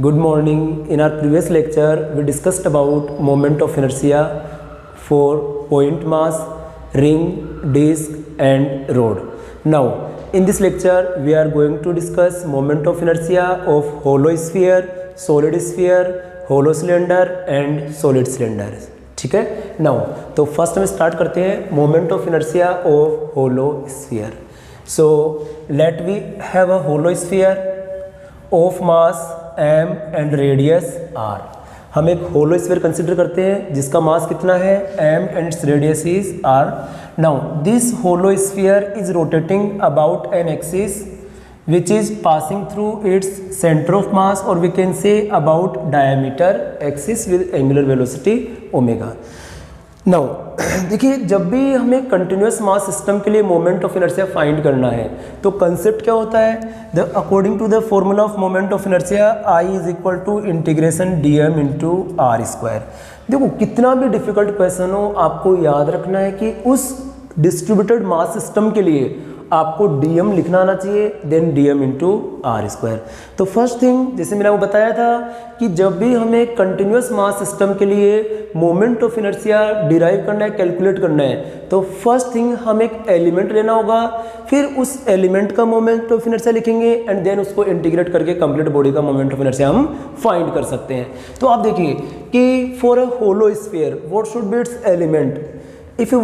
Good morning. In our previous lecture, we discussed about moment of inertia for point mass, ring, disc and rod. Now, in this lecture, we are going to discuss moment of inertia of hollow sphere, solid sphere, hollow cylinder and solid cylinder. ठीक है. Now, तो first हम start करते हैं moment of inertia of hollow sphere. So, let we have a hollow sphere of mass m and radius r. हम एक hollow sphere consider करते हैं जिसका मास कितना है m and its radius is r. Now this hollow sphere is rotating about an axis which is passing through its centre of mass और we can say about diameter axis with angular velocity omega. Now देखिए, जब भी हमें continuous mass system के लिए moment of inertia find करना है तो कंसेप्ट क्या होता है, according to the formula of moment of inertia I is equal to integration dm into R square. देखो, कितना भी डिफिकल्ट क्वेश्चन हो, आपको याद रखना है कि उस डिस्ट्रीब्यूटेड मास सिस्टम के लिए आपको dm लिखना आना चाहिए, then dm into R square. तो फर्स्ट थिंग, जैसे मैंने आपको बताया था कि जब भी हमें कंटिन्यूस मास सिस्टम के लिए मोमेंट ऑफ इनर्शिया डिराइव करना है, कैलकुलेट करना है, तो फर्स्ट थिंग हम एक एलिमेंट लेना होगा, फिर उस एलिमेंट का मोमेंट ऑफ इनर्शिया लिखेंगे एंड देन उसको इंटीग्रेट करके कंप्लीट बॉडी का मोमेंट ऑफ इनर्शिया हम फाइंड कर सकते हैं. तो आप देखिए कि for a hollow sphere what should be its element. if we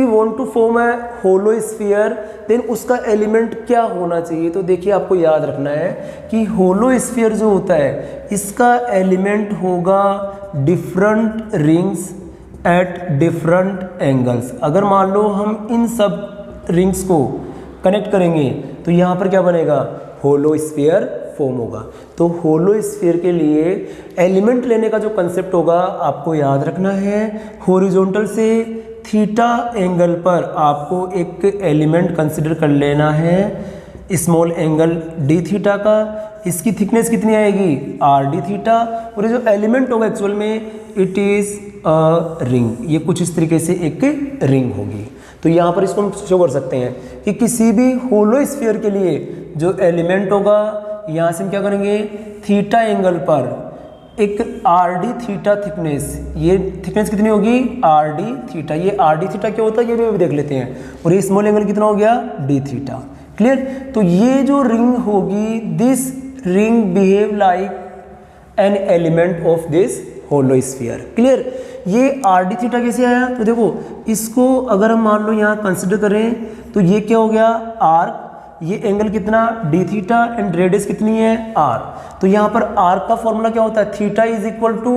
want to form a hollow sphere then उसका एलिमेंट क्या होना चाहिए. तो देखिए, आपको याद रखना है कि होलो स्फीयर जो होता है इसका एलिमेंट होगा different rings at different angles. अगर मान लो हम इन सब रिंग्स को कनेक्ट करेंगे तो यहाँ पर क्या बनेगा, होलो स्फीयर फॉर्म होगा. तो होलो स्फीयर के लिए एलिमेंट लेने का जो कंसेप्ट होगा आपको याद रखना है, हॉरिजॉन्टल से थीटा एंगल पर आपको एक एलिमेंट कंसिडर कर लेना है, स्मॉल एंगल डी थीटा का. इसकी थिकनेस कितनी आएगी, आर डी थीटा. और ये जो एलिमेंट होगा एक्चुअल में इट इज़ अ रिंग. ये कुछ इस तरीके से एक रिंग होगी. तो यहाँ पर इसको हम शो कर सकते हैं कि किसी भी होलो स्फीयर के लिए जो एलिमेंट होगा, यहाँ से हम क्या करेंगे, थीटा एंगल पर एक आर डी थीटा थिकनेस, ये थिकनेस कितनी होगी, आर डी थीटा. ये आर डी थीटा क्या होता है ये भी देख लेते हैं. और ये स्मॉल एंगल कितना हो गया, डी थीटा. क्लियर. तो ये जो रिंग होगी, this ring behave like an element of this hollow sphere. Clear. ये आर डी थीटा कैसे आया, तो देखो इसको अगर हम मान लो यहाँ कंसिडर करें तो ये क्या हो गया, आर, ये एंगल कितना, डी थीटा एंड रेडियस कितनी है, आर. तो यहाँ पर आर्क का फॉर्मूला क्या होता है, theta is equal to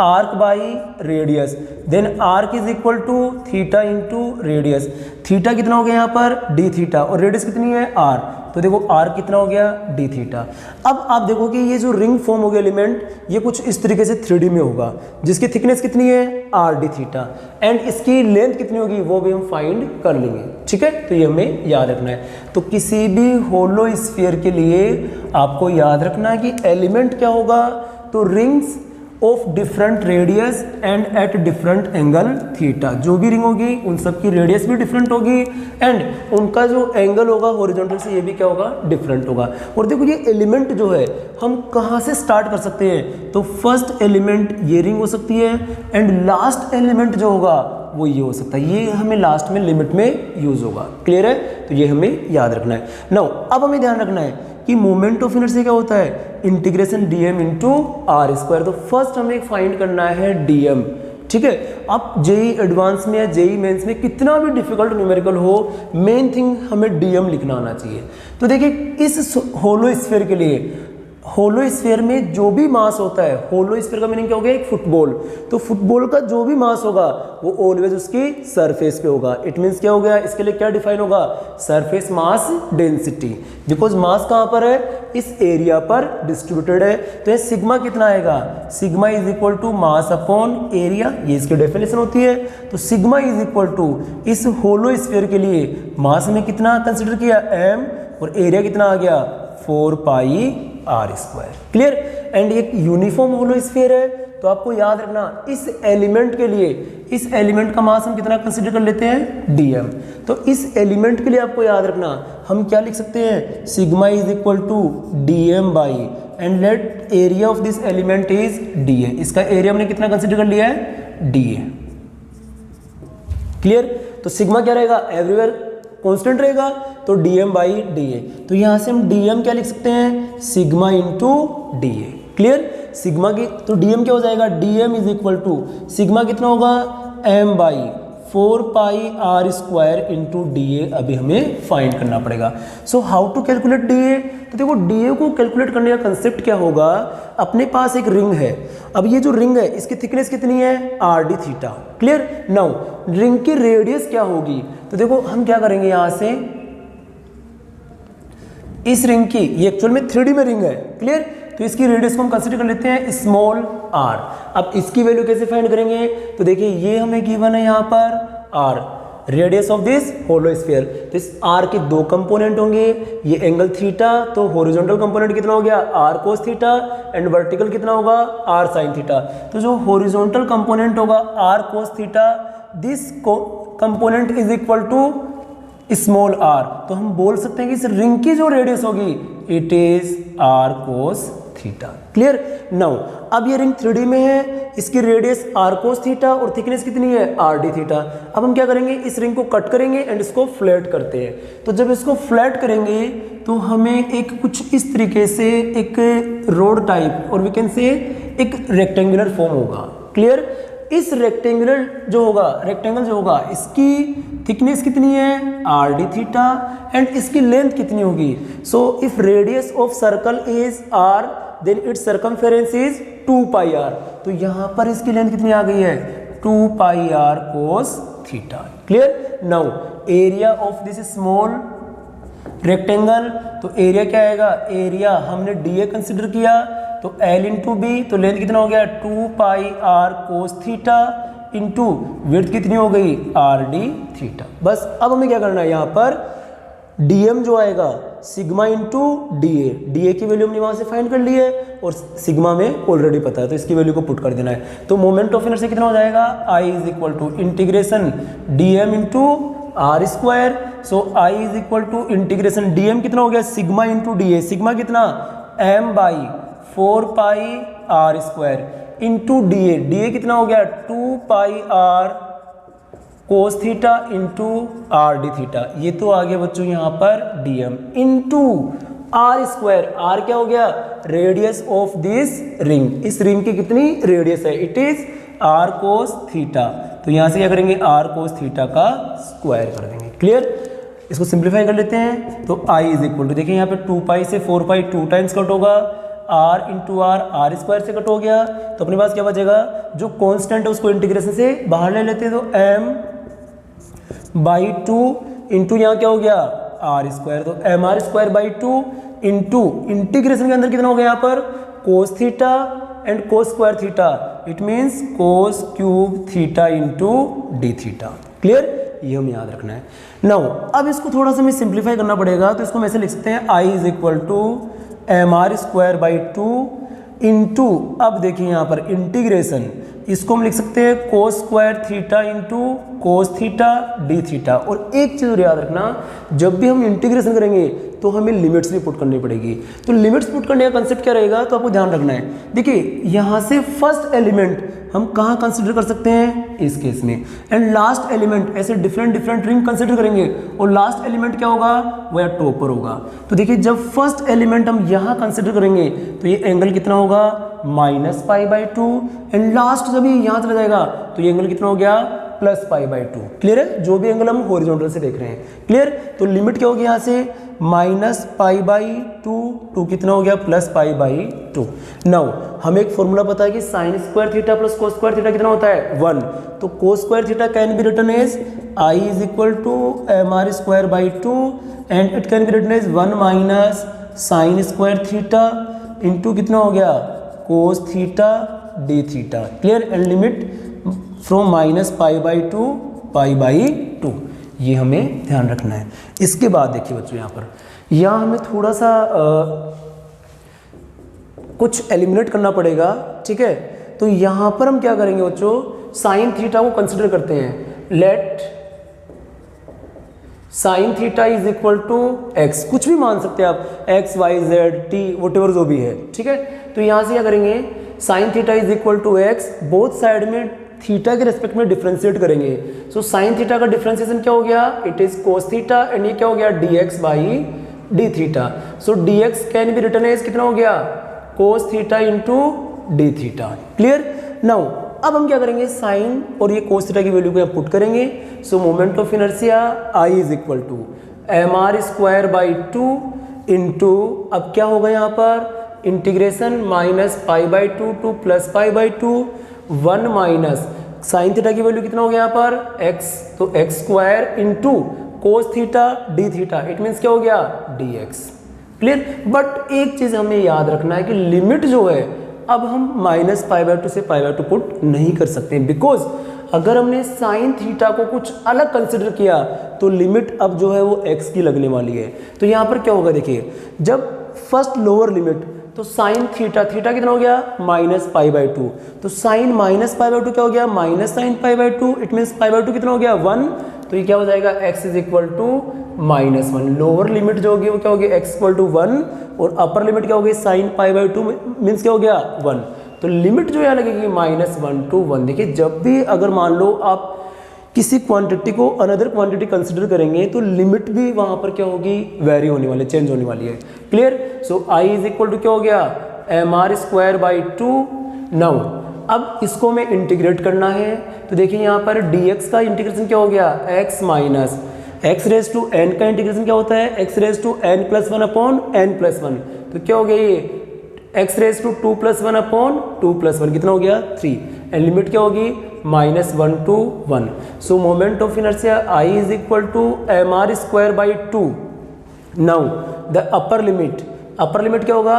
arc by radius, then arc is equal to theta into radius. Theta कितना हो गया यहाँ पर, डी थीटा, और रेडियस कितनी है, आर. तो देखो आर कितना हो गया, डी थीटा. अब आप देखो कि ये जो रिंग फॉर्म हो गया एलिमेंट, ये कुछ इस तरीके से 3D में होगा, जिसकी थिकनेस कितनी है, आर डी थीटा, एंड इसकी लेंथ कितनी होगी वो भी हम फाइंड कर लेंगे. ठीक है. तो ये हमें याद रखना है. तो किसी भी होलो स्फीयर के लिए आपको याद रखना है कि एलिमेंट क्या होगा, तो rings of different radius and at different angle theta. जो भी रिंग होगी उन सब की रेडियस भी डिफरेंट होगी एंड उनका जो एंगल होगा हॉरिजॉन्टल से ये भी क्या होगा, डिफरेंट होगा. और देखो ये एलिमेंट जो है हम कहाँ से स्टार्ट कर सकते हैं, तो फर्स्ट एलिमेंट ये रिंग हो सकती है एंड लास्ट एलिमेंट जो होगा वो ये हो सकता है. ये हमें लास्ट में लिमिट में यूज होगा. क्लियर है. तो ये हमें याद रखना है. नाउ अब हमें ध्यान रखना है कि मोमेंट ऑफ इनर्शिया क्या होता है, integration dm into R square. तो फर्स्ट हमें फाइंड करना है dm. ठीक है. आप जेई एडवांस में या जेई मेंस में कितना भी डिफिकल्ट न्यूमेरिकल हो, मेन थिंग हमें dm लिखना आना चाहिए. तो देखिए, इस होलो स्फीयर के लिए, होलो स्फीयर में जो भी मास होता है, होलो स्फीयर का मीनिंग क्या हो गया, एक फुटबॉल. तो फुटबॉल का जो भी मास होगा वो ऑलवेज उसकी सरफेस पे होगा. इट मीन्स क्या हो गया, इसके लिए क्या डिफाइन होगा, surface mass density. Because mass कहाँ पर है, इस एरिया पर डिस्ट्रीब्यूटेड है. तो ये सिग्मा कितना आएगा, sigma is equal to mass upon area. ये इसकी डेफिनेशन होती है. तो सिग्मा इज इक्वल टू, इस होलो स्फीयर के लिए मास में कितना कंसिडर किया, m, और एरिया कितना आ गया, 4 pi R square. Clear. And एक यूनिफॉर्म होलो स्फीयर है. तो आपको याद रखना, इस एलिमेंट के लिए इस एलिमेंट का मास हम कितना कंसिडर कर लेते हैं, dm। तो इस एलिमेंट के लिए आपको याद रखना हम क्या लिख सकते हैं, sigma is equal to dm by and let area of this element is dA। इसका एरिया हमने कितना कंसिडर कर लिया है, dA। क्लियर। तो सिग्मा क्या रहेगा, एवरीवेयर कांस्टेंट रहेगा, तो dm बाई dA। तो यहां से हम dm क्या लिख सकते हैं, sigma into dA। Clear. Sigma की तो dm क्या हो जाएगा, dm is equal to sigma कितना होगा, m by 4 pi R square into dA अभी हमें फाइंड करना पड़ेगा। So how to calculate dA। तो देखो dA को कैलकुलेट करने का कंसेप्ट क्या होगा, अपने पास एक रिंग है, अब ये जो रिंग है इसकी थिकनेस कितनी है, rd theta. Clear. Now ring की रेडियस क्या होगी, तो देखो हम क्या करेंगे, यहां से इस रिंग की, ये एक्चुअल में 3D में रिंग है। क्लियर। तो इसकी रेडियस को हम कंसीडर कर लेते हैं स्मॉल r। अब इसकी वैल्यू कैसे फाइंड करेंगे, तो देखिए ये हमें गिवन है यहाँ पर r, radius of this hollow sphere. तो इस r के दो कंपोनेंट होंगे, ये एंगल थीटा, तो हॉरिजॉन्टल कंपोनेंट कितना हो गया, r cos theta, and vertical कितना होगा, r sin थीटा। तो जो हॉरिजॉन्टल कंपोनेंट होगा r cos theta, this component is equal to small r। तो हम बोल सकते हैं कि इस रिंग की जो रेडियस होगी it is r cos theta. Clear. Now अब ये रिंग 3D में है, इसकी रेडियस r cos थीटा और थिकनेस कितनी है, rd थीटा। अब हम क्या करेंगे, इस रिंग को कट करेंगे एंड इसको फ्लैट करते हैं। तो जब इसको फ्लैट करेंगे तो हमें एक कुछ इस तरीके से एक रोड टाइप और वी कैन से एक रेक्टेंगुलर फॉर्म होगा। क्लियर। इस रेक्टेंगुलर जो होगा, रेक्टेंगल जो होगा, इसकी थिकनेस कितनी है, rd थीटा, एंड इसकी लेंथ कितनी होगी। So if radius of circle is r then it's circumference is 2 pi r। तो यहां पर इसकी लेंथ कितनी आ गई है, 2 pi r cos theta. Clear. Now area of this small rectangle, तो एरिया क्या आएगा, एरिया हमने dA कंसिडर किया, तो L इंटू बी, तो लेंथ कितना हो गया, 2 pi r cos theta into width कितनी हो गई, rd थीटा। बस अब हमें क्या करना है, यहाँ पर dm जो आएगा सिग्मा इंटू dA की वैल्यू हमने वहां से फाइंड कर ली है और सिग्मा में ऑलरेडी पता है, तो इसकी वैल्यू को पुट कर देना है। तो मोमेंट ऑफ इनर्शिया कितना हो जाएगा, I is equal to integration dm into R square. So I is equal to integration dm कितना हो गया, सिग्मा इंटू dA, सिग्मा कितना, m by 4 pi R square into dA कितना हो गया, 2 pi r cos theta into rd theta. ये तो आ गया बच्चों यहाँ पर dm into r square, r क्या हो गया, रेडियस ऑफ दिस रिंग। इस रिंग की कितनी रेडियस है, it is r cos theta. तो यहाँ से क्या करेंगे, r cos थीटा का स्क्वायर कर देंगे। क्लियर। इसको सिंप्लीफाई कर लेते हैं, तो I इज इक्वल टू, देखिए यहाँ पे 2 पाई से 4 पाई 2 टाइम्स कट होगा, r इंटू आर स्क्वायर से कट हो गया, तो अपने पास क्या बचेगा, जो कांस्टेंट है उसको इंटीग्रेशन से बाहर ले लेते हैं, तो m बाई 2 इंटू यहाँ क्या हो गया, आर स्क्वायर, तो M R square by 2 into integration के अंदर कितना हो गया यहाँ पर, cos theta and cos square theta, it means cos cube theta into D theta. Clear. ये हमें याद रखना है। नाउ अब इसको थोड़ा सा हमें सिंप्लीफाई करना पड़ेगा, तो इसको हम ऐसे लिख सकते हैं, I is equal to M R square by 2 into, अब देखिए यहाँ पर इंटीग्रेशन, इसको हम लिख सकते हैं कोस square theta into cos theta D theta. और एक चीज़ याद रखना, जब भी हम इंटीग्रेशन करेंगे तो हमें लिमिट्स भी पुट करनी पड़ेगी। तो लिमिट्स पुट करने का कंसेप्ट क्या रहेगा, तो आपको ध्यान रखना है। देखिए यहाँ से फर्स्ट एलिमेंट हम कहाँ कंसिडर कर सकते हैं, इस केस में, एंड लास्ट एलिमेंट ऐसे डिफरेंट रिंग कंसिडर करेंगे और लास्ट एलिमेंट क्या होगा, वो या टॉप पर होगा। तो देखिए जब फर्स्ट एलिमेंट हम यहाँ कंसिडर करेंगे तो ये एंगल कितना होगा, -π/2, एंड लास्ट जब ये यहाँ चला जाएगा तो ये एंगल कितना हो गया, +π/2। क्लियर है, जो भी एंगल हम हॉरिजॉन्टल से देख रहे हैं। क्लियर। तो लिमिट क्या होगी यहाँ से, -π/2 टू कितना हो गया, +π/2। नाउ हमें एक फॉर्मूला पता है कि sin square theta plus cos square theta कितना होता है, 1। तो cos square theta can be written as I is equal to mr²/2 and it can be written as 1 minus sin square theta into कितना हो गया, cos theta D theta. Clear. And limit from -π/2 π/2, ये हमें ध्यान रखना है। इसके बाद देखिए बच्चों यहाँ पर, यहाँ हमें थोड़ा सा कुछ एलिमिनेट करना पड़ेगा। ठीक है। तो यहाँ पर हम क्या करेंगे बच्चों, साइन थीटा को कंसिडर करते हैं, let sine theta is equal to X, कुछ भी मान सकते हैं आप, X Y Z T whatever जो भी है, ठीक है। तो यहाँ से क्या करेंगे, sine theta is equal to X, both side में थीटा के रेस्पेक्ट में डिफ्रेंशिएट करेंगे। सो साइन थीटा का डिफ्रेंशिएशन क्या हो गया, it is cos theta, and ये क्या हो गया, D X by D theta. So D X can be written as कितना हो गया, cos theta into D theta. Clear. Now अब हम क्या करेंगे, साइन और ये कोस थीटा की वैल्यू को यहाँ पुट करेंगे। So moment of inertia I is equal to M R square by 2 into, अब क्या होगा यहाँ पर, integration minus pi by 2 to plus pi by 2, 1 minus sine theta की वैल्यू कितना हो गया यहाँ पर, एक्स, तो X square into cos theta D theta, it means क्या हो गया, डी एक्स। क्लियर। बट एक चीज हमें याद रखना है कि लिमिट जो है अब हम माइनस पाई बाई 2 से पाई बाई 2 पुट नहीं कर सकते, बिकॉज अगर हमने साइन थीटा को कुछ अलग कंसिडर किया तो लिमिट अब जो है वो एक्स की लगने वाली है। तो यहाँ पर क्या होगा, देखिए जब फर्स्ट लोअर लिमिट, तो साइन थीटा, थीटा कितना हो गया, माइनस पाई बाई 2, तो साइन माइनस पाई बाई 2 क्या हो गया, minus sine pi by 2, it means pi by 2 कितना हो गया, 1, तो ये क्या हो जाएगा, x is equal to -1। Lower limit जो होगी वो क्या होगी, x इक्वल टू 1, और अपर लिमिट क्या होगी, साइन पाई बाई 2 मीन्स क्या हो गया, 1। तो लिमिट जो है लगेगी -1 to 1। देखिए जब भी अगर मान लो आप किसी क्वांटिटी को अनदर क्वांटिटी कंसिडर करेंगे तो लिमिट भी वहां पर क्या होगी, वेरी होने वाली, चेंज होने वाली है। Clear. So i is equal to क्या हो गया, M R square by 2। Now अब इसको हमें इंटीग्रेट करना है, तो देखिए यहाँ पर dx का इंटीग्रेशन क्या हो गया, x minus X raise to N का इंटीग्रेशन क्या होता है, x raise to n plus 1 upon n plus 1, तो क्या हो गया ये x raise to 2 plus 1 upon 2 plus 1, कितना हो गया 3, एंड लिमिट क्या होगी -1 to 1। So moment of inertia I is equal to M R square by 2। Now the upper limit, upper limit क्या होगा,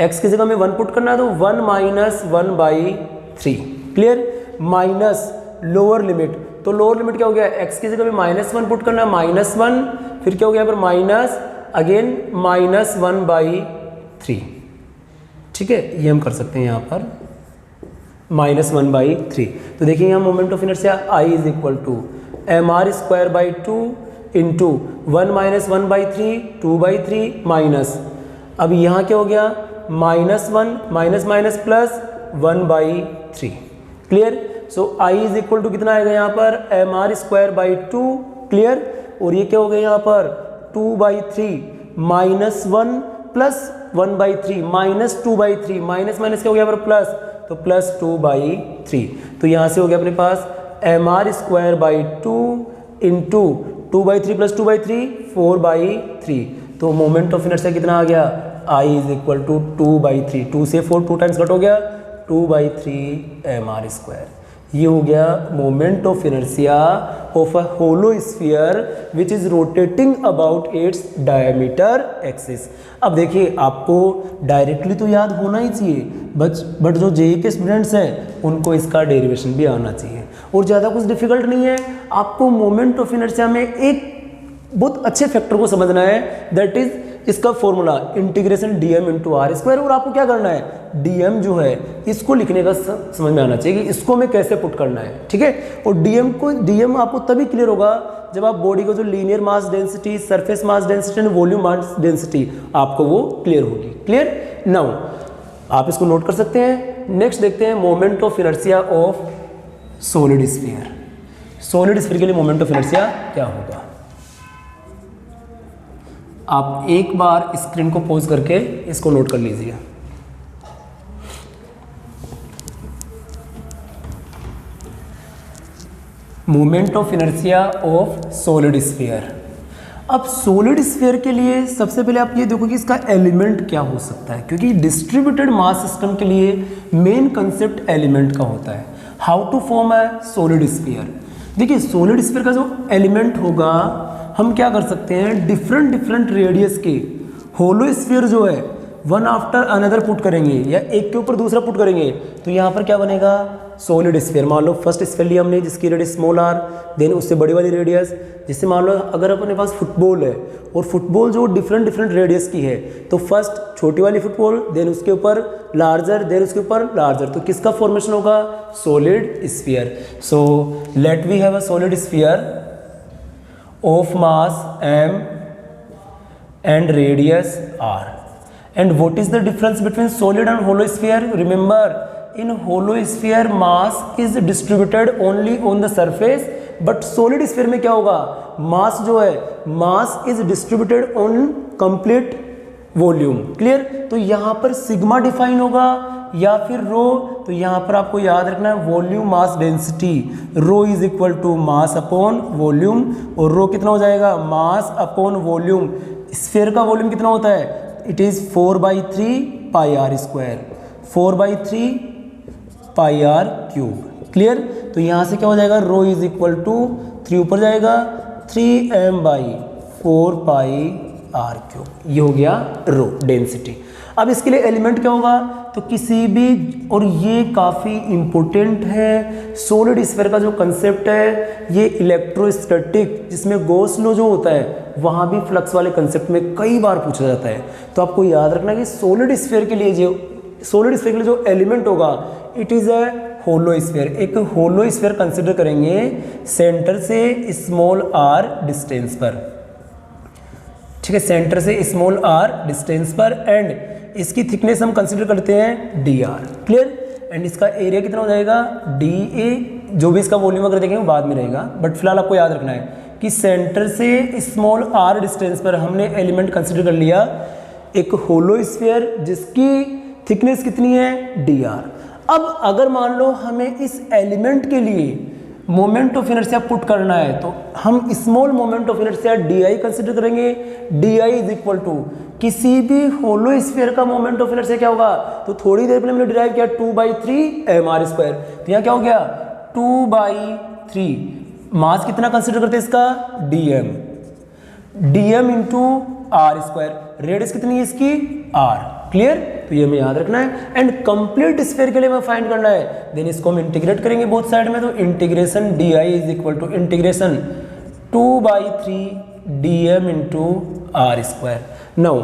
x की जगह में 1 पुट करना है तो 1 minus 1 by 3। Clear. Minus lower limit, तो लोअर लिमिट क्या हो गया, x की जगह में -1 पुट करना है, -1, फिर क्या हो गया यहाँ पर माइनस अगेन -1 बाई 3। ठीक है, ये हम कर सकते हैं यहाँ पर -1 बाई 3। तो देखिए यहाँ moment of inertia I is equal to M R square by 2 into 1 minus 1 by 3, 2 by 3 minus, अब यहाँ क्या हो गया -1 minus minus plus 1 by 3। Clear. So I is equal to कितना आएगा यहाँ पर, M R square by 2। Clear. और ये क्या हो गया यहाँ पर 2 by 3 -1 plus 1 by 3 -2 by 3, minus minus क्या हो गया यहाँ पर प्लस, तो +2 बाई 3। तो यहाँ से हो गया अपने पास M R square by 2 into 2 by 3 plus 2 by 3 4 by 3। तो मोमेंट ऑफ इनर्शिया कितना आ गया, I is equal to 2 by 3, 2 से 4 2 टाइम्स कट हो गया, 2 बाई 3 एम आर स्क्वायर। ये हो गया moment of inertia of a hollow sphere which is rotating about its diameter axis. अब देखिए आपको डायरेक्टली तो याद होना ही चाहिए, बट जो जेईई के स्टूडेंट्स हैं उनको इसका डेरिवेशन भी आना चाहिए, और ज़्यादा कुछ डिफिकल्ट नहीं है। आपको मोमेंट ऑफ इनर्शिया में एक बहुत अच्छे फैक्टर को समझना है, दैट इज इसका formula integration dm into R square. और आपको क्या करना है, dm जो है इसको लिखने का समझ में आना चाहिए कि इसको मैं कैसे पुट करना है। ठीक है। और dm आपको तभी क्लियर होगा जब आप बॉडी को जो linear mass density, surface mass density and volume mass density आपको वो क्लियर होगी। क्लियर। नाउ आप इसको नोट कर सकते हैं। नेक्स्ट देखते हैं moment of inertia of solid sphere. Solid sphere के लिए मोमेंट ऑफ इनर्शिया क्या होगा, आप एक बार स्क्रीन को पॉज करके इसको नोट कर लीजिए। Moment of inertia of solid sphere. अब सॉलिड स्फीयर के लिए सबसे पहले आप ये देखो कि इसका एलिमेंट क्या हो सकता है, क्योंकि डिस्ट्रीब्यूटेड मास सिस्टम के लिए मेन कंसेप्ट एलिमेंट का होता है। How to form a solid sphere. देखिए सॉलिड स्फीयर का जो एलिमेंट होगा, हम क्या कर सकते हैं, डिफरेंट रेडियस के होलो स्फीयर जो है वन आफ्टर अनदर पुट करेंगे, या एक के ऊपर दूसरा पुट करेंगे, तो यहाँ पर क्या बनेगा सॉलिड स्फीयर, मान लो फर्स्ट स्फीयर लिया हमने जिसकी रेडियस स्मॉल आर, देन उससे बड़ी वाली रेडियस, जिससे मान लो अगर अपने पास फुटबॉल है और फुटबॉल जो डिफरेंट डिफरेंट रेडियस की है, तो फर्स्ट छोटी वाली फुटबॉल, देन उसके ऊपर लार्जर, देन उसके ऊपर लार्जर, तो किसका फॉर्मेशन होगा? Solid sphere. So let we have a solid sphere of mass m and radius r. And what is the difference between solid and hollow sphere? Remember, in hollow sphere mass is distributed only on the surface, but solid sphere में क्या होगा? mass जो है mass is distributed on complete volume. Clear? तो यहाँ पर sigma define होगा या फिर रो, तो यहाँ पर आपको याद रखना है volume mass density, rho is equal to mass upon volume, और रो कितना हो जाएगा? Mass upon volume. स्फीयर का वॉल्यूम कितना होता है? It is 4/3 pi R square, 4/3 pi R cube. Clear? तो यहाँ से क्या हो जाएगा? रो इज इक्वल टू 3 ऊपर जाएगा 3m/4 पाई आर क्यूब, ये हो गया रो डेंसिटी। अब इसके लिए एलिमेंट क्या होगा? तो किसी भी, और ये काफ़ी इम्पोर्टेंट है, सॉलिड स्फीयर का जो कंसेप्ट है ये इलेक्ट्रोस्टैटिक, जिसमें गॉस लॉ जो होता है वहाँ भी फ्लक्स वाले कंसेप्ट में कई बार पूछा जाता है। तो आपको याद रखना कि सॉलिड स्फीयर के लिए जो एलिमेंट होगा it is a hollow sphere. एक होलो स्फीयर कंसिडर करेंगे सेंटर से स्मॉल आर डिस्टेंस पर, ठीक है, सेंटर से स्मॉल आर डिस्टेंस पर, एंड इसकी थिकनेस हम कंसिडर करते हैं डी आर। क्लियर? एंड इसका एरिया कितना हो जाएगा? डी ए, जो भी इसका वॉल्यूम अगर देखेंगे बाद में रहेगा, बट फिलहाल आपको याद रखना है कि सेंटर से स्मॉल आर डिस्टेंस पर हमने एलिमेंट कंसिडर कर लिया एक होलो स्फीयर जिसकी थिकनेस कितनी है? D R. अब अगर मान लो हमें इस एलिमेंट के लिए मोमेंट ऑफ इनर्शिया पुट करना है, तो हम small moment of inertia D I consider करेंगे। D I is equal to, किसी भी होलो स्फीयर का मोमेंट ऑफ इनर्शिया क्या होगा? तो थोड़ी देर पहले हमने डिराइव किया 2/3 mr स्क्वायर, तो यहाँ क्या हो गया? 2/3। मास कितना कंसिडर करते हैं इसका? dm into R square, radius कितनी है इसकी? r। क्लियर? तो ये हमें याद रखना है। एंड कंप्लीट स्फीयर के लिए हमें फाइंड करना है, देन इसको हम इंटीग्रेट करेंगे बोथ साइड में, तो integration D I is equal to integration 2/3 dm into R square. Now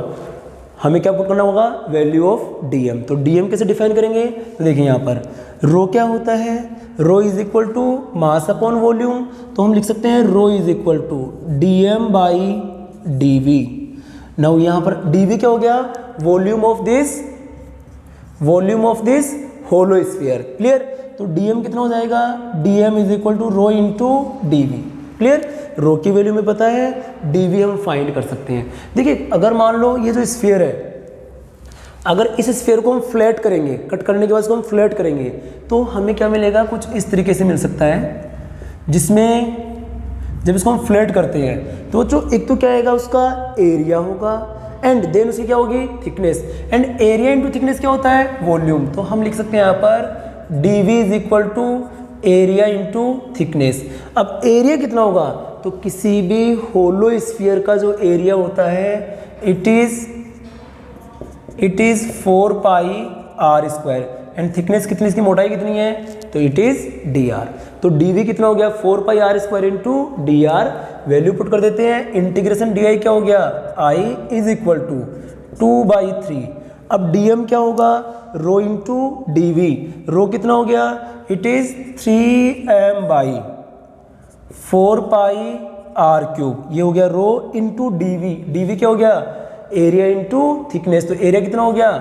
हमें क्या पुट करना होगा? Value of dm। तो dm कैसे डिफाइन करेंगे? तो देखिए यहाँ पर रो क्या होता है? Rho is equal to mass upon volume, तो हम लिख सकते हैं rho is equal to dm/dv। Now यहाँ पर dv क्या हो गया? Volume of this hollow sphere. Clear? तो dm कितना हो जाएगा? dm is equal to rho into dv। Clear? Rho की वैल्यू में पता है, dv हम फाइंड कर सकते हैं। देखिए अगर मान लो ये जो स्फीयर है, अगर इस स्फीयर को हम फ्लैट करेंगे, कट करने के बाद इसको हम फ्लैट करेंगे, तो हमें क्या मिलेगा? कुछ इस तरीके से मिल सकता है, जिसमें जब इसको हम फ्लैट करते हैं तो जो एक तो क्या आएगा? उसका एरिया होगा, एंड देन उसकी क्या होगी? Thickness, and area into thickness क्या होता है? वॉल्यूम। तो हम लिख सकते हैं यहाँ पर dv is equal to area into thickness. अब एरिया कितना होगा? तो किसी भी होलो स्फीयर का जो एरिया होता है it is 4 pi R square, and thickness कितनी, इसकी मोटाई कितनी है? तो इट इज डी आर। तो dv कितना हो गया? 4 pi R square into D R. Value put कर देते हैं, इंटीग्रेशन डी आई क्या हो गया? i is equal to 2/3। अब dm क्या होगा? रो इंटू dv। रो कितना हो गया? It is 3m/4 pi R cube, ये हो गया रो इंटू dv। dv क्या हो गया? एरिया इंटू थिकनेस, तो एरिया कितना हो गया?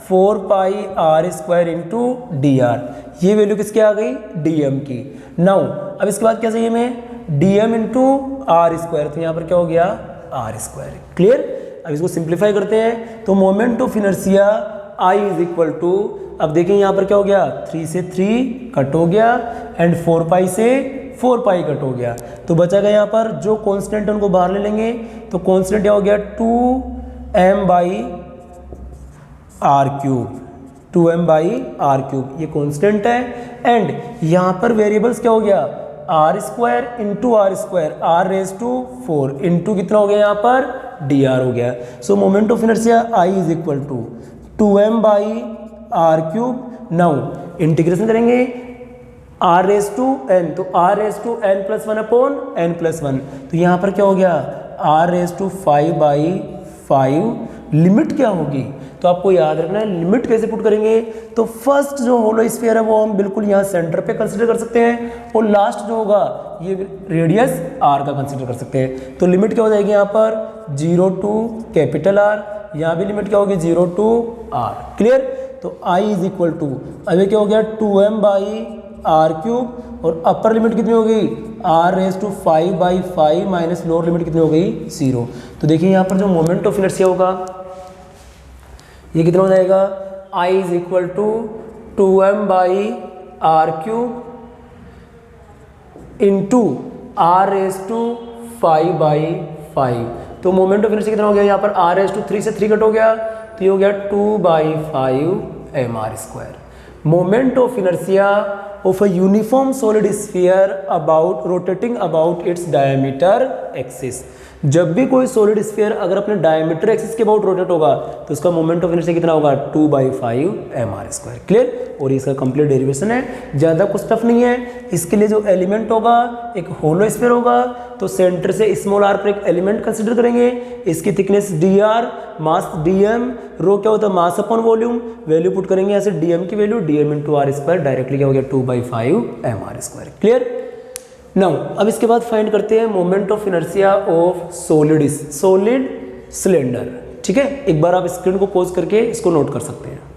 4 pi R square into D R. ये वैल्यू किसकी आ गई? dm की। नाउ अब इसके बाद क्या चाहिए हमें? dm इंटू आर स्क्वायर, तो यहाँ पर क्या हो गया? R square. क्लियर? अब इसको सिंप्लीफाई करते हैं, तो moment of inertia I is equal to, अब देखिए यहाँ पर क्या हो गया? 3 से 3 कट हो गया, एंड 4 पाई से 4 पाई कट हो गया, तो बचा गया यहाँ पर जो कॉन्स्टेंट है उनको बाहर ले लेंगे, तो कॉन्स्टेंट क्या हो गया? 2m/r क्यूब, 2m/r क्यूब, ये कॉन्स्टेंट है। एंड यहाँ पर वेरिएबल्स क्या हो गया? R square into R square, r raise to 4 into कितना हो गया यहाँ पर? dr हो गया। So moment of inertia I is equal to 2m/r cube. Now integration करेंगे, r रेज टू n, तो r raise to n plus one upon n plus one, तो यहाँ पर क्या हो गया r रेज टू 5/5, लिमिट क्या होगी, तो आपको याद रखना है लिमिट कैसे पुट करेंगे। तो फर्स्ट जो होलो स्फीयर है वो हम बिल्कुल यहाँ सेंटर पे कंसीडर कर सकते हैं, और लास्ट जो होगा ये रेडियस r का कंसीडर कर सकते हैं। तो लिमिट क्या हो जाएगी यहाँ पर 0 टू कैपिटल R, यहाँ भी लिमिट क्या होगी 0 टू R, क्लियर। तो I इज इक्वल टू, अभी क्या हो गया 2m/r³, और अपर लिमिट कितनी हो गई r raise to 5/5 minus lower limit कितनी हो गई 0। तो देखिए यहाँ पर जो मोमेंट ऑफ इनर्शिया होगा ये कितना हो जाएगा, I is equal to 2m/r³ into r raise to 5/5। तो मोमेंट ऑफ इनर्शिया कितना हो गया यहाँ पर, r रेज टू 3 से 3 कट हो गया, तो ये हो गया 2/5 mr²। Moment of inertia of a uniform solid sphere about rotating about its diameter axis. जब भी कोई सॉलिड स्फीयर अगर अपने डायमीटर एक्सिस के अबाउट रोटेट होगा तो उसका मोमेंट ऑफ इनर्शिया कितना होगा 2/5 mr², क्लियर। और इसका कंप्लीट डेरिवेशन है, ज़्यादा कुछ टफ नहीं है। इसके लिए जो एलिमेंट होगा एक होलो स्फीयर होगा, तो सेंटर से स्मॉल r पर एक एलिमेंट कंसिडर करेंगे, इसकी थिकनेस dr, मास dm, रो क्या होता है मास अपॉन वॉल्यूम, वैल्यू पुट करेंगे यहाँ से dm की value dm into r², directly क्या हो गया 2/5 mr², क्लियर। नाउ अब इसके बाद फाइंड करते हैं moment of inertia of solid cylinder, ठीक है। एक बार आप स्क्रीन को पॉज करके इसको नोट कर सकते हैं।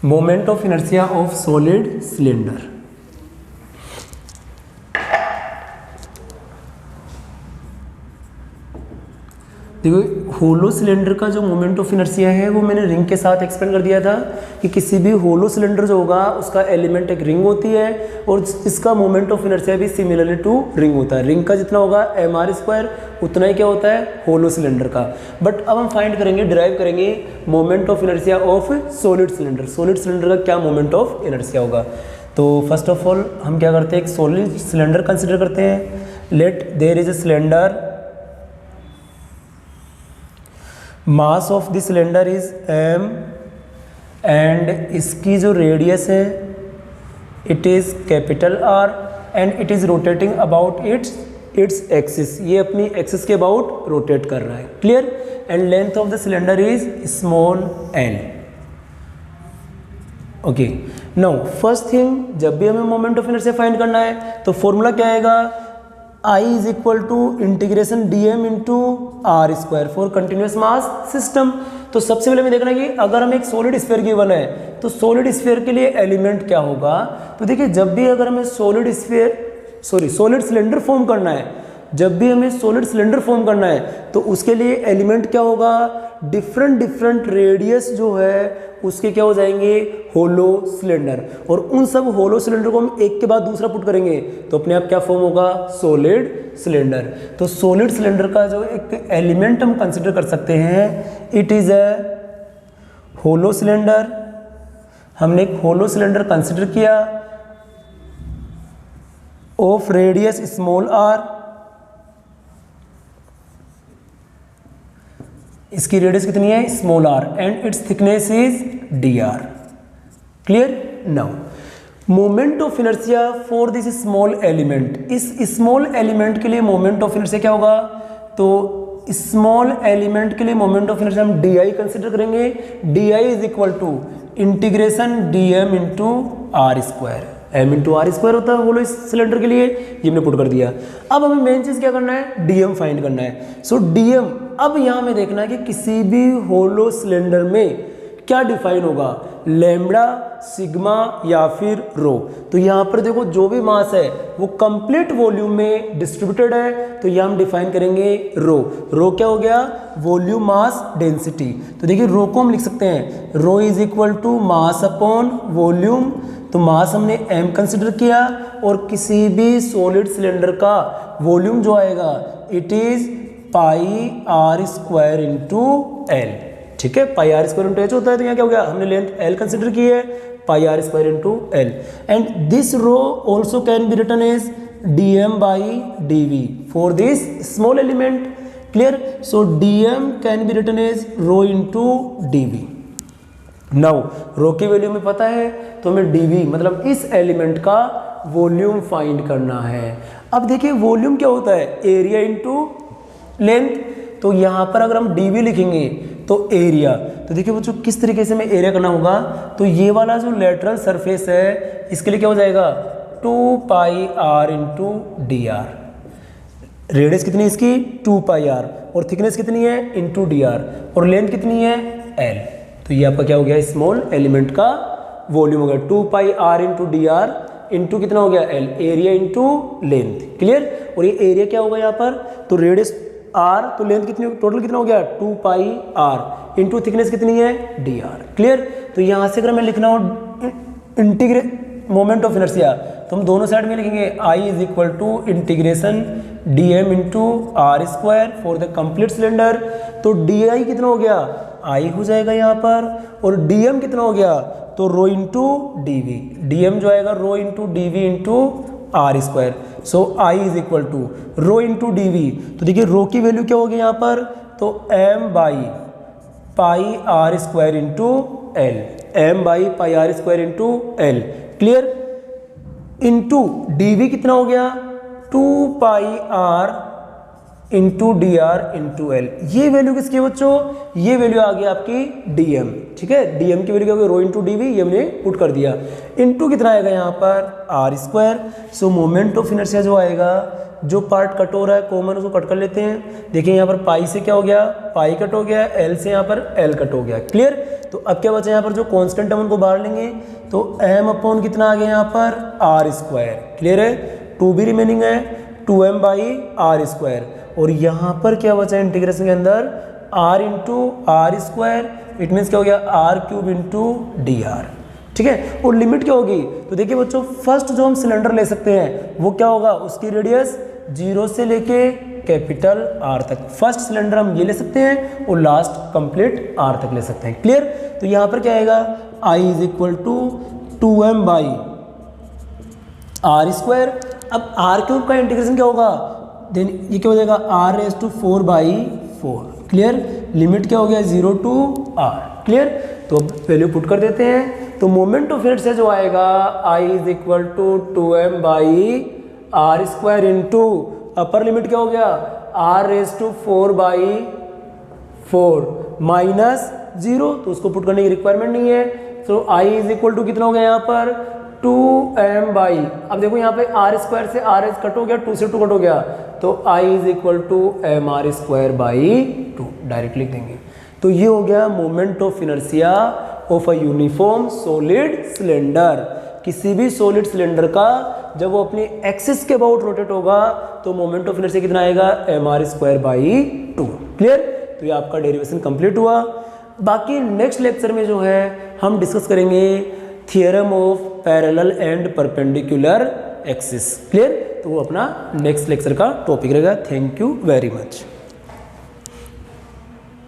Moment of inertia of solid cylinder, देखो होलो सिलेंडर का जो मोमेंट ऑफ इनर्शिया है वो मैंने रिंग के साथ एक्सप्लेन कर दिया था कि किसी भी होलो सिलेंडर जो होगा उसका एलिमेंट एक रिंग होती है, और इसका मोमेंट ऑफ इनर्शिया भी सिमिलरली टू रिंग होता है। रिंग का जितना होगा mr² उतना ही क्या होता है होलो सिलेंडर का। बट अब हम फाइंड करेंगे, डिराइव करेंगे moment of inertia of solid cylinder. Solid cylinder का क्या मोमेंट ऑफ इनर्शिया होगा। तो फर्स्ट ऑफ ऑल हम क्या करते हैं, एक सॉलिड सिलेंडर कंसिडर करते हैं। Let there is a cylinder, mass of the cylinder is m, and इसकी जो रेडियस है it is capital R, and it is rotating about its axis, ये अपनी एक्सिस के अबाउट रोटेट कर रहा है, clear. And length of the cylinder is small l, okay. Now first thing, जब भी हमें मोमेंट ऑफ इनर्शिया फाइंड करना है तो फॉर्मूला क्या आएगा, I is equal to integration dm into r² for continuous mass system. तो सबसे पहले हमें देखना है कि अगर हमें एक सॉलिड स्फीयर गिवन है तो सॉलिड स्फीयर के लिए एलिमेंट क्या होगा। तो देखिए जब भी अगर हमें सॉलिड सिलेंडर फॉर्म करना है, जब भी हमें सॉलिड सिलेंडर फॉर्म करना है तो उसके लिए एलिमेंट क्या होगा, डिफरेंट रेडियस जो है उसके क्या हो जाएंगे होलो सिलेंडर, और उन सब होलो सिलेंडर को हम एक के बाद दूसरा पुट करेंगे तो अपने आप क्या फॉर्म होगा सॉलिड सिलेंडर। तो सॉलिड सिलेंडर का जो एक एलिमेंट हम कंसिडर कर सकते हैं, it is a hollow cylinder. हमने एक होलो सिलेंडर कंसिडर किया ऑफ रेडियस स्मॉल r, इसकी रेडियस कितनी है small r, and its thickness is dr, clear. Now moment of inertia for this small element, इस स्मॉल एलिमेंट के लिए moment of inertia क्या होगा, तो स्मॉल एलिमेंट के लिए मोमेंट ऑफ इनर्शिया हम di कंसिडर करेंगे। di is equal to integration dm into r², m into r² होता है होलो सिलेंडर के लिए, ये हमने पुट कर दिया। अब हमें मेन चीज क्या करना है, dm फाइंड करना है। सो dm, अब यहाँ हमें देखना है कि किसी भी होलो सिलेंडर में क्या डिफाइन होगा, लैम्बडा, सिग्मा या फिर रो। तो यहाँ पर देखो जो भी मास है वो कंप्लीट वॉल्यूम में डिस्ट्रीब्यूटेड है, तो यहाँ हम डिफाइन करेंगे रो। रो क्या हो गया, वॉल्यूम मास डेंसिटी। तो देखिए रो को हम लिख सकते हैं, rho is equal to mass upon volume. तो मास हमने m कंसिडर किया, और किसी भी सॉलिड सिलेंडर का वॉल्यूम जो आएगा it is πr² into l, ठीक है, pi R square into H होता है, तो यहाँ क्या हो गया, हमने लेंथ एल कंसिडर की है, pi R square into L, and this rho also can be written as dm by dv for this small element. Clear? So dm can be written as rho into dv. Now rho की value में पता है, तो हमें dv मतलब इस element का volume find करना है। अब देखिए वॉल्यूम क्या होता है, एरिया इंटू लेंथ, तो यहाँ पर अगर हम dv लिखेंगे तो एरिया, तो देखिए बच्चों किस तरीके से हमें एरिया करना होगा, तो ये वाला जो लेटरल सरफेस है इसके लिए क्या हो जाएगा 2 pi R into D R, radius कितनी है इसकी 2 पाई आर, और थिकनेस कितनी है इंटू डी आर, और लेंथ कितनी है एल, तो ये आपका क्या हो गया स्मॉल एलिमेंट का वॉल्यूम हो गया 2 pi R into D R into कितना हो गया L, area into length. Clear? और ये एरिया क्या होगा यहाँ पर, तो रेडियस आर, तो लेंथ कितनी, टोटल कितना हो गया 2 पाई आर इंटू थिकनेस कितनी है डी आर। क्लियर? तो यहाँ से अगर मैं लिखना हो इंटीग्रेट मोमेंट ऑफ इनर्शिया, तो हम दोनों साइड में लिखेंगे I is equal to integration D M into R square for the complete cylinder, तो डी आई कितना हो गया I हो जाएगा यहाँ पर, और डी एम कितना हो गया, तो rho into D V, D M जो आएगा rho into D V into R square, so I is equal to rho into D V, तो देखिए रो की वैल्यू क्या होगी यहाँ पर, तो M by pi R square into L, M by pi R square into L. Clear? Into D V कितना हो गया 2 pi R into D R into L, ये वैल्यू किसकी है बच्चों, ये वैल्यू आ गई आपकी डी एम। ठीक है, डी एम की वैल्यू क्या होगी रो इंटू डी वी, ये हमने पुट कर दिया, इंटू कितना आएगा यहाँ पर R square. So moment of inertia जो आएगा, जो पार्ट कट हो रहा है कॉमन उसको कट कर लेते हैं, देखिए यहाँ पर पाई से क्या हो गया, पाई कट हो गया, एल से यहाँ पर एल कट हो गया। क्लियर? तो अब क्या बचा यहाँ पर, जो कांस्टेंट है उनको बाहर लेंगे, तो एम अपॉन कितना आ गया यहाँ पर आर स्क्वायर। क्लियर है? 2 भी रिमेनिंग है 2m बाई आर स्क्वायर, और यहाँ पर क्या बचा है इंटीग्रेशन के अंदर r into R square, it means क्या हो गया R cube into D R. ठीक है, और लिमिट क्या होगी, तो देखिए बच्चों फर्स्ट जो हम सिलेंडर ले सकते हैं वो क्या होगा, उसकी रेडियस 0 से लेके कैपिटल आर तक, फर्स्ट सिलेंडर हम ये ले सकते हैं और लास्ट कंप्लीट आर तक ले सकते हैं। क्लियर? तो यहाँ पर क्या आएगा I is equal to 2m by R square. अब आर क्यूब का इंटीग्रेशन क्या होगा, देन ये क्या हो जाएगा r raise to 4 by 4। Clear? Limit क्या हो गया 0 टू r। क्लियर? तो अब वैल्यू पुट कर देते हैं, तो मोमेंट ऑफ इनर्शिया जो आएगा I is equal to 2m by R square into upper limit क्या हो गया r raise to 4 by 4 minus 0, तो उसको पुट करने की रिक्वायरमेंट नहीं है, तो I इज इक्वल टू कितना हो गया यहाँ पर 2m बाई, अब देखो यहाँ पे आर स्क्वायर से आर एच कट हो गया, 2 से 2 कट हो गया, तो I is equal to M R square by 2 direct लिख देंगे। तो ये हो गया moment of inertia of a uniform solid cylinder. किसी भी सॉलिड सिलेंडर का जब वो अपनी एक्सिस के अबाउट रोटेट होगा तो मोमेंट ऑफ इनर्शिया कितना आएगा M R square by 2। Clear? तो ये आपका डेरिवेशन कंप्लीट हुआ। बाकी नेक्स्ट लेक्चर में जो है हम डिस्कस करेंगे theorem of parallel and perpendicular axis. Clear? तो वो अपना नेक्स्ट लेक्चर का टॉपिक रहेगा। Thank you very much.